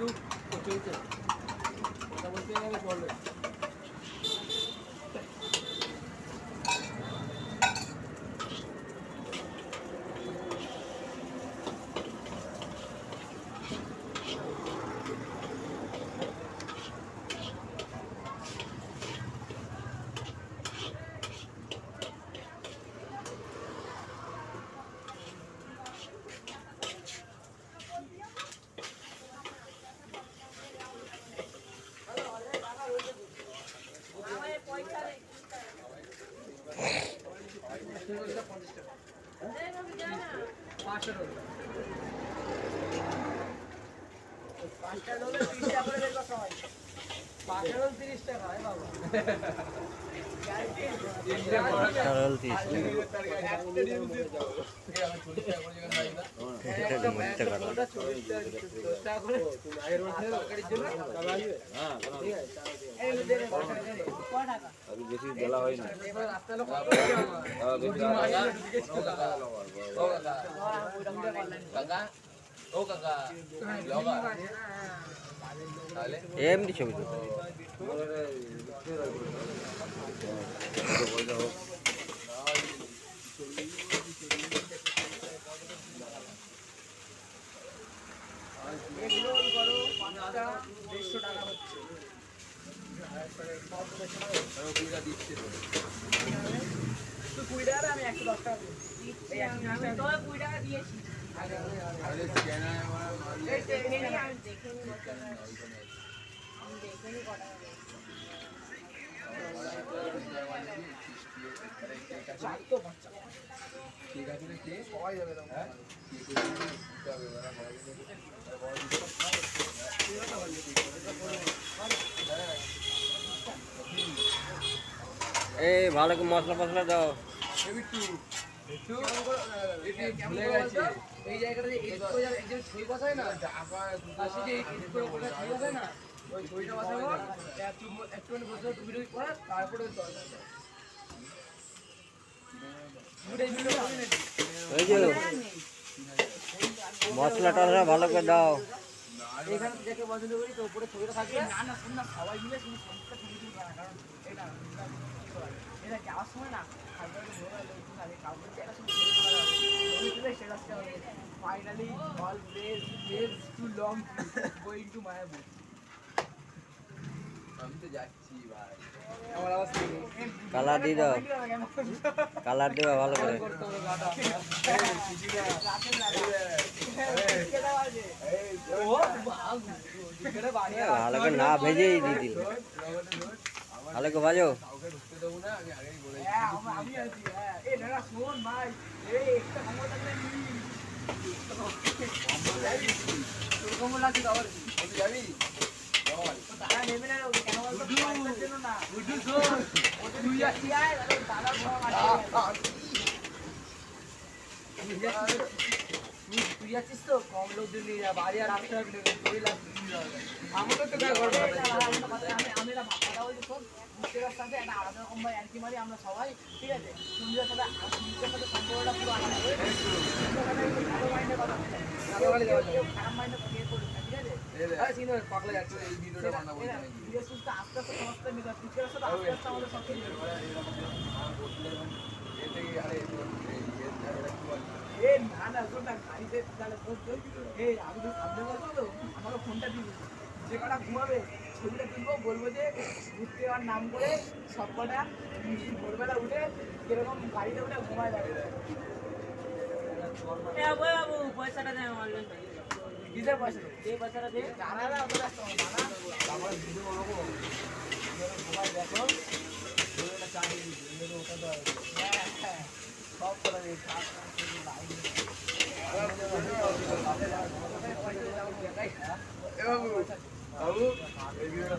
চলছে কথা বলতে গেলে চলবে। পাঁচটা রোলে 30 টাকা করে বের করতে হয়। পাঁচটা রোল 30 টাকা হয় বাবা। সরল 30 বেশি বেলা হয় না এমনি ছবি তো এগরোল করো 5টা 150 টাকা হচ্ছে। তো 20 টাকা আমি 110 টাকা দিয়েছি। আমি তো 20 টাকা দিয়েছি। সবাই যাবে এই ভালো করে মশলা ফসলা দাও। এই জায়গাটা যে এডিট করে যাবে, এই যে ছবি বসায় না, পাশে যে এডিট করে ওটা ছবি বসায় না, ওই ছবিটা বসাবো, একটুখানি বসে 2 মিনিট পর তারপরে ওই যে মশলা টসলা ভালো করে দাও। এখানে যাকে পছন্দ করি তো উপরে ছবিটা থাকবে না, না শুন না, সবাই মিলে শুধু ছবিটা ছবি তুলবে না, কারণ এটা এটা যাওয়ার সময় না finally all place to long going to Mayapur. আমি তো যাচ্ছি ভাই, আমার আওয়াজ কালার দিয়ে দাও, কালার দিবা ভালো করে। ভালো করে না ভেজেই দিয়ে দিল, ভালো করে ভাজো। আমি আছি। এই দাদা শোন ভাই, এই একটা ক্ষমতা তোর কমল আছে আবার যাবি দাদা নেবে না কেন বলতো জন্য না তুই যাচ্ছি দাদা তুই যাচ্ছিস তো কম লোক দিলি বাড়ি আর আসতে হবে আমাদের তো আমি কথা বলছি শোন, বুঝতের সাথে একটা আলাদা রকম ভাই আর কি মারি আমরা সবাই, ঠিক আছে? সূর্যের সাথে সাথে সম্পর্কটা পুরো আলাদা করে ভালো মাইন্ডে কথা খারাপ মাইন্ডে ক্রিয়েট করবি না, ঠিক আছে? পাগলা যাচ্ছে এই ভিডিওটা বানাবো আস্তে আস্তে সমস্ত মিলে পিছের সাথে আস্তে আস্তে আমাদের সব কিছু না না শোন না, গাড়িতে তাহলে এই আমি তো সামনে বলবো তো আমাকে ফোনটা দিব, যে কটা ঘুমাবে ছবিটা তুলবো, বলবো যে ঘুরতে যাওয়ার নাম করে সব কটা ভোরবেলা উঠে কিরকম গাড়িতে উঠে ঘুমায় যাবে। পয়সাটা দেয় কিসের পয়সা? এই পয়সাটা দিয়ে জানা না ওটা আমার ভিডিও বানাবো ঘুমায় দেখো সব করে বাবু এই ভিডিওটা